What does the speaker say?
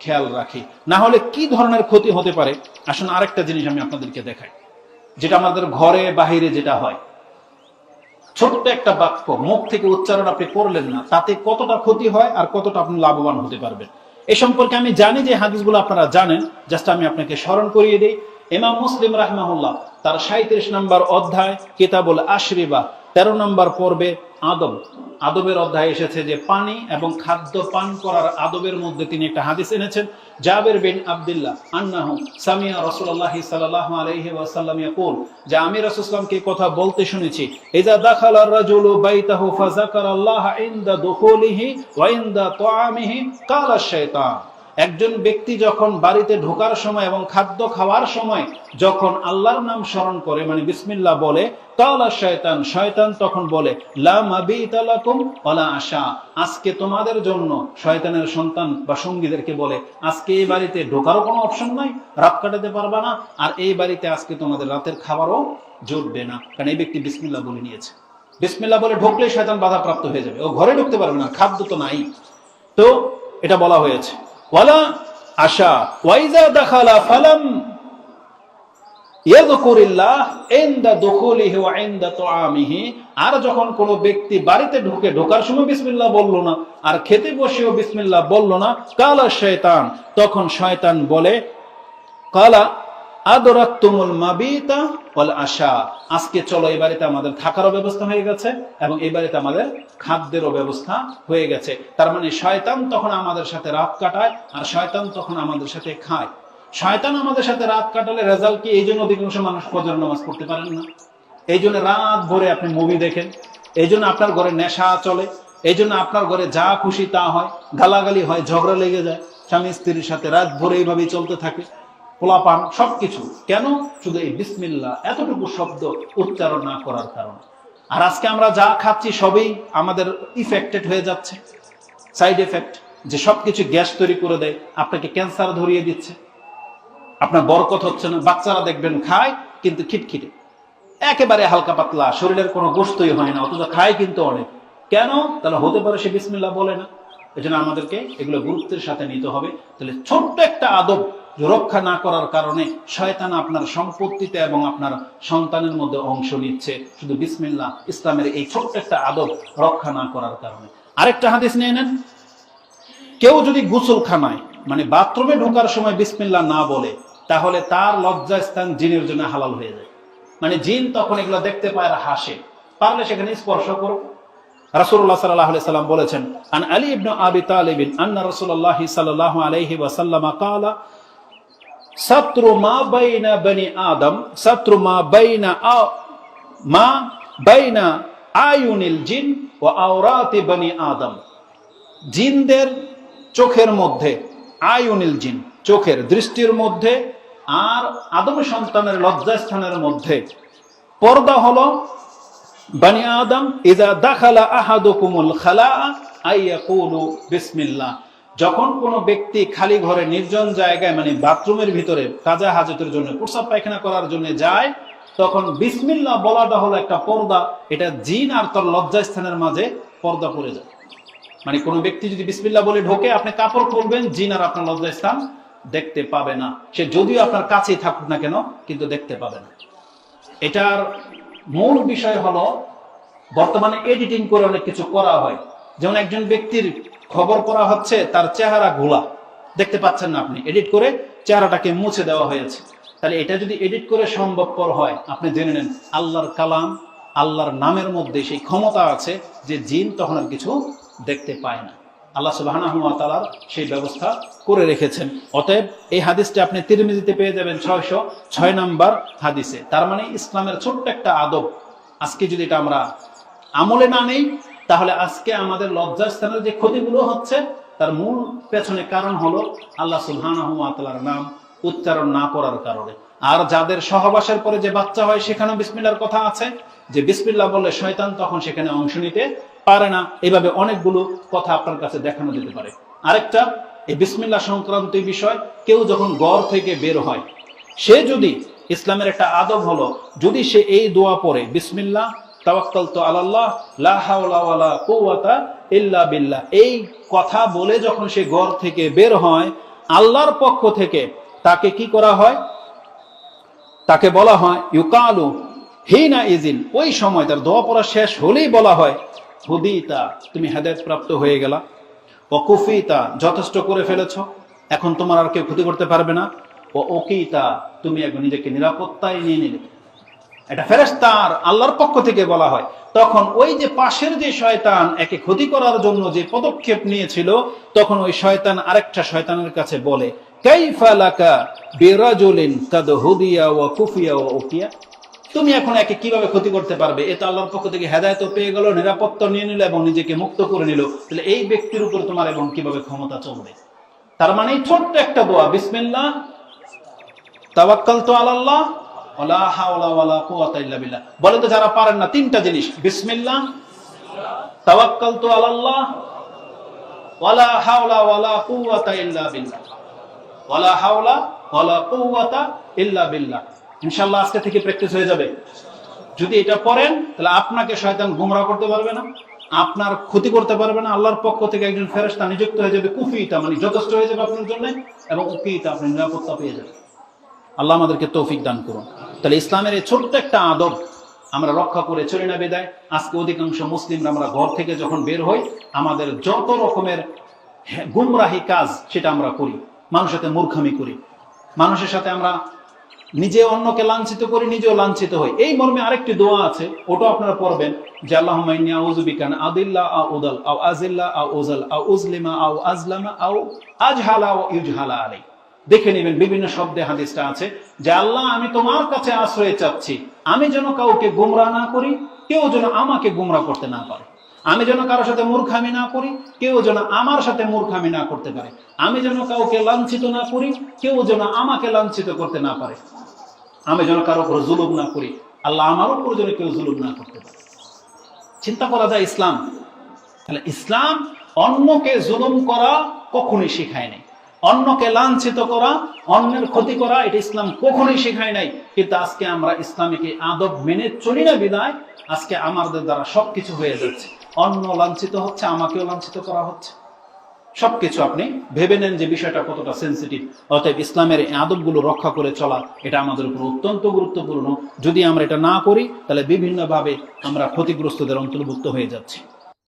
খেয়াল রাখি, না হলে কি ধরনের ক্ষতি হতে পারে। আসুন আরেকটা জিনিস আমি আপনাদেরকে দেখাই, যেটা আমাদের ঘরে বাহিরে যেটা হয়। ছোট্ট একটা বাক্য মুখ থেকে উচ্চারণ আপনি করলেন না, তাতে কতটা ক্ষতি হয় আর কতটা আপনি লাভবান হতে পারবেন। এ সম্পর্কে আমি জানি যে হাদিসগুলো আপনারা জানেন, জাস্ট আমি আপনাকে স্মরণ করিয়ে দিই। ইমাম মুসলিম রাহিমাহুল্লাহ তার 37 নম্বর অধ্যায় কিতাবুল আশরিবা 13 নম্বর পর্বে আদবের অধ্যায় এসেছে যে পানি এবং খাদ্য পান করার আদবের মধ্যে তিনি একটা হাদিস এনেছেন। জাবের বিন আব্দুল্লাহ আন্নাহু সামিয়া রাসূলুল্লাহ সাল্লাল্লাহু আলাইহি ওয়াসাল্লাম ইয়াকুল, যে আমি রাসূলুল্লাহকে কথা বলতে শুনেছি, ইযা দাখালা আর-রাজুলু বাইতাহু ফাযাকারাল্লাহা ইনদা দুখুলিহি ওয়া ইনদা তুআমিহি ক্বালা আশ-শাইতান, একজন ব্যক্তি যখন বাড়িতে ঢোকার সময় এবং খাদ্য খাওয়ার সময় যখন আল্লাহর নাম স্মরণ করে, মানে বিসমিল্লাহ বলে, ক্বালা শয়তান, শয়তান তখন বলে, লা মাবিতা লাকুম ওয়ালা আশা, আজকে তোমাদের জন্য, শয়তানের সন্তান বা সঙ্গীদেরকে বলে, আজকে এই বাড়িতে ঢোকারও কোনো অপশন নাই, রাত কাটাতে পারবা না, আর এই বাড়িতে আজকে তোমাদের রাতের খাবারও জুটবে না, কারণ এই ব্যক্তি বিসমিল্লাহ বলে নিয়েছে। বিসমিল্লাহ বলে ঢুকলে শয়তান বাধাপ্রাপ্ত হয়ে যাবে, ও ঘরে ঢুকতে পারবে না, খাদ্য তো নাই। তো এটা বলা হয়েছে। ওয়ালা আশা ওয়াইজা দাখালা ফালাম ইয়াযকুরিল্লাহ ইনদা দুখুলিহি ওয়া ইনদা তুআমিহি, আর যখন কোন ব্যক্তি বাড়িতে ঢোকার সময় বিসমিল্লাহ বলল না আর খেতে বসেও বিসমিল্লাহ বলল না, কালা শয়তান, তখন শয়তান বলে, কালা আদরাকতুমুল মাবিতা ওয়াল আশা, আজকে চলো এই বাড়িতে আমাদের থাকারও ব্যবস্থা হয়ে গেছে এবং এই বাড়িতে আমাদের খাদ্যেরও ব্যবস্থা হয়ে গেছে। তার মানে শয়তান তখন আমাদের সাথে রাত কাটায় আর শয়তান তখন আমাদের সাথে খায়। শয়তান আমাদের সাথে রাত কাটালে রেজাল্ট কি? এই জন্য অধিকাংশ মানুষ ফজর নামাজ পড়তে পারেন না, এই জন্য রাত ভরে আপনি মুভি দেখেন, এই জন্য আপনার ঘরে নেশা চলে, এই জন্য আপনার ঘরে যা খুশি তা হয়, গালাগালি হয়, ঝগড়া লেগে যায়, স্বামী স্ত্রীর সাথে রাত ভরে এইভাবেই চলতে থাকে, পোলাপান সবকিছু। কেন? শুধু এই বিসমিল্লাহ এতটুকু শব্দ উচ্চারণ না করার কারণে। আর আজকে আমরা যা খাচ্ছি সবই আমাদের ইফেক্টেড হয়ে যাচ্ছে, সাইড এফেক্ট, যে সবকিছু গ্যাস তৈরি করে দেয়, আপনাকে ক্যান্সার ধরিয়ে দিচ্ছে, আপনার বরকত হচ্ছে না। বাচ্চারা দেখবেন খায় কিন্তু খিটখিটে, একেবারে হালকা পাতলা, শরীরের কোনো গোশতই হয় না, অথচ খায় কিন্তু অনেক। কেন? তাহলে হতে পারে সে বিসমিল্লাহ বলে না। এই জন্য আমাদেরকে এগুলো গুরুত্বের সাথে নিতে হবে। তাহলে ছোট্ট একটা আদব রক্ষা না করার কারণে শয়তান আপনার সম্পত্তিতে এবং আপনার সন্তানের মধ্যে অংশ নিচ্ছে, শুধু বিসমিল্লাহ ইসলামের এই ছোট্ট একটা আদব রক্ষা না করার কারণে। আরেকটা হাদিস নিয়ে নেন, কেউ যদি গোসলখানায় মানে বাথরুমে ঢোকার সময় বিসমিল্লাহ না বলে, তাহলে তার লজ্জাস্থান জিনের জন্য হালাল হয়ে যায়। মানে জিন তখন এগুলো দেখতে পায় আর হাসে, পারলে সেখানে স্পর্শ করো। রাসূলুল্লাহ সাল্লাল্লাহু আলাইহি সাল্লাম বলেছেন, আন আলী ইবনে আবি তালিব আন্না রাসূলুল্লাহ সাল্লাল্লাহু আলাইহি ওয়াসাল্লাম ক্বালা সাতরু মা বাইনা বনি আদম সাতরু মা বাইনা আয়ুনিল জিন ওয়া আওরাতি বনি আদম, জিনদের চোখের মধ্যে, আয়ুনিল জিন চোখের দৃষ্টির মধ্যে, আর আদম সন্তানের লজ্জাস্থানের মধ্যে পর্দা হলো বনি আদম ইযা দাখালা আহাদুকুমুল খালা আইয়াকুলু বিসমিল্লাহ, যখন কোনো ব্যক্তি খালি ঘরে নির্জন জায়গায় মানে বাথরুমের ভিতরে কাজা হাজতের জন্য, প্রস্রাব পায়খানা করার জন্য যায়, তখন বিসমিল্লাহ বলাটা হলো একটা পর্দা। এটা জিন আর তার লজ্জাস্থানের মাঝে পর্দা পড়ে যায়। মানে কোনো ব্যক্তি যদি বিসমিল্লাহ বলে ঢোকে, আপনি কাপড় খুলবেন, জিন আর আপনার লজ্জাস্থান দেখতে পাবে না, সে যদিও আপনার কাছেই থাকুক না কেন, কিন্তু দেখতে পাবে না। এটার মূল বিষয় হলো, বর্তমানে এডিটিং করে অনেক কিছু করা হয়। যেমন একজন ব্যক্তির খবর করা হচ্ছে, তার চেহারা ঘোলা, দেখতে পাচ্ছেন না আপনি, এডিট করে চেহারাটাকে মুছে দেওয়া হয়েছে। তাহলে এটা যদি এডিট করে সম্ভবপর হয়, আপনি জেনে নেন আল্লাহর কালাম, আল্লাহর নামের মধ্যে সেই ক্ষমতা আছে যে জিন তখন আর কিছু দেখতে পায় না। আল্লাহ সুবহানাহু ওয়া তাআলা সেই ব্যবস্থা করে রেখেছেন। অতএব এই হাদিসটি আপনি তিরমিজিতে পেয়ে যাবেন 606 নম্বর হাদিসে। তার মানে ইসলামের ছোট্ট একটা আদব, আজকে যদি এটা আমরা আমলে না নেই, তাহলে আজকে আমাদের লজ্জাস্থানের যে ক্ষতিগুলো হচ্ছে, তার মূল পেছনে কারণ হলো আল্লাহ সুবহানাহু ওয়া তাআলার নাম উচ্চারণ না করার কারণে। আর যাদের সহবাসের পরে যে বাচ্চা হয়, সেখানেও বিসমিল্লাহর কথা আছে, যে বিসমিল্লাহ বললে শয়তান তখন সেখানে অংশ নিতে পারে না। এইভাবে অনেকগুলো কথা আপনার কাছে দেখানো যেতে পারে। আরেকটা, এই বিসমিল্লাহ সংক্রান্ত বিষয়, কেউ যখন ঘর থেকে বের হয়, সে যদি, ইসলামের একটা আদব হলো, যদি সে এই দোয়া পড়ে, বিসমিল্লাহ তাওয়াক্কালতু আলাল্লাহ লা হাওলা ওয়ালা কুওয়াতা ইল্লা বিল্লাহ, এই কথা বলে যখন সে ঘর থেকে বের হয়, আল্লাহর পক্ষ থেকে তাকে কি করা হয়, তাকে বলা হয় ইউকালু হিনা ইজিন, ওই সময় তার দোয়া পড়া শেষ হলেই বলা হয় হুদিতা, তুমি হেদায়েত প্রাপ্ত হয়ে গেলা, ও কুফিতা, যথেষ্ট করে ফেলেছ, এখন তোমার আর কেউ ক্ষতি করতে পারবে না, ও ওকিতা, তুমি এখন নিজেকে নিরাপত্তায় নিয়ে নিলে। এটা ফেরেশতার আল্লাহর পক্ষ থেকে বলা হয়। তখন ওই যে পাশের যে শয়তান একে ক্ষতি করার জন্য যে পদক্ষেপ নিয়েছিল, তখন ওই শয়তান আরেকটা শয়তানের কাছে বলে কাইফা লাকা বিরাজুলিন কাদ হুদিয়া ওয়া কুফিয়া ওয়া উকিয়া, তুমি এখন একে কিভাবে ক্ষতি করতে পারবে? এটা আল্লাহর পক্ষ থেকে হেদায়েত পেয়ে গেল, নিরাপত্তা নিয়ে নিল এবং নিজেকে মুক্ত করে নিল, তাহলে এই ব্যক্তির উপর তোমার এবং কিভাবে ক্ষমতা চলবে? তার মানে ছোট্ট একটা দোয়া, বিসমিল্লাহ তাওয়াক্কালতু আলাল্লাহ ওয়ালা হাওলা ওয়ালা কুওয়াতা ইল্লা বিল্লাহ। বলেন তো যারা পারেন না, তিনটা জিনিস, বিসমিল্লাহ, তাওয়াক্কালতু আলাল্লাহ, ওয়ালা হাওলা ওয়ালা কুওয়াতা ইল্লা বিল্লাহ, ওয়ালা হাওলা ওয়ালা কুওয়াতা ইল্লা বিল্লাহ। ইনশাআল্লাহ আজকে থেকে প্র্যাকটিস হয়ে যাবে। যদি এটা পড়েন তাহলে আপনাকে শয়তান গোমরাহ করতে পারবে না, আপনার ক্ষতি করতে পারবে না। আল্লাহর পক্ষ থেকে একজন ফেরেশতা নিযুক্ত হয়ে যাবে, কুফিতা মানে যথেষ্ট হয়ে যাবে আপনার জন্য, এবং উকিতা আপনি নিরাপত্তা পেয়ে যাবেন। আল্লাহ আমাদেরকে তৌফিক দান করুন। তাহলে ইসলামের এই ছোট্ট একটা আদব আমরা রক্ষা করে চলি না বিদায় আজকে অধিকাংশ মুসলিমরা আমরা ঘর থেকে যখন বের হই, আমাদের যত রকমের গুমরাহি কাজ সেটা আমরা করি, মানুষের সাথে মূর্খামি করি, মানুষের সাথে আমরা নিজে অন্যকে লাঞ্ছিত করি, নিজেও লাঞ্ছিত হই। এই মর্মে আরেকটি দোয়া আছে, ওটা আপনারা পড়বেন যে আল্লাহুম্মা ইন্নী আউযু বিকা আন আদিল্লা আও উদাল আও আজিল্লা আও উজাল আও উজলিমা আও আজলামা আও আজহালা ওয়া ইউজহালা আলাই। দেখে নেবেন বিভিন্ন শব্দে হাদিসটা আছে যে আল্লাহ আমি তোমার কাছে আশ্রয় চাচ্ছি, আমি যেন কাউকে গুমরাহ না করি, কেউ যেন আমাকে গুমরাহ করতে না পারে, আমি যেন কারোর সাথে মূর্খামি না করি, কেউ যেন আমার সাথে মূর্খামি না করতে পারে, আমি যেন কাউকে লাঞ্ছিত না করি, কেউ যেন আমাকে লাঞ্ছিত করতে না পারে, আমি যেন কারো উপর জুলুম না করি, আল্লাহ আমার উপর যেন কেউ জুলুম না করতে পারে। চিন্তা করা যায় ইসলাম, তাহলে ইসলাম অন্যকে জুলুম করা কখনোই শেখায় নাই, অন্যকে লাঞ্ছিত করা, অন্যের ক্ষতি করা, এটা ইসলাম কখনোই শেখায় নাই। কিন্তু আজকে আমরা ইসলামিক আদব মেনে চলি না বিদায় আজকে আমাদের দ্বারা সবকিছু হয়ে যাচ্ছে, অন্য লাঞ্ছিত হচ্ছে, আমাকেও লাঞ্ছিত করা হচ্ছে, সবকিছু আপনি ভেবে নেন যে বিষয়টা কতটা সেন্সিটিভ। অতএব ইসলামের এই আদবগুলো রক্ষা করে চলা এটা আমাদের উপর অত্যন্ত গুরুত্বপূর্ণ। যদি আমরা এটা না করি তাহলে বিভিন্নভাবে আমরা ক্ষতিগ্রস্তদের অন্তর্ভুক্ত হয়ে যাচ্ছি।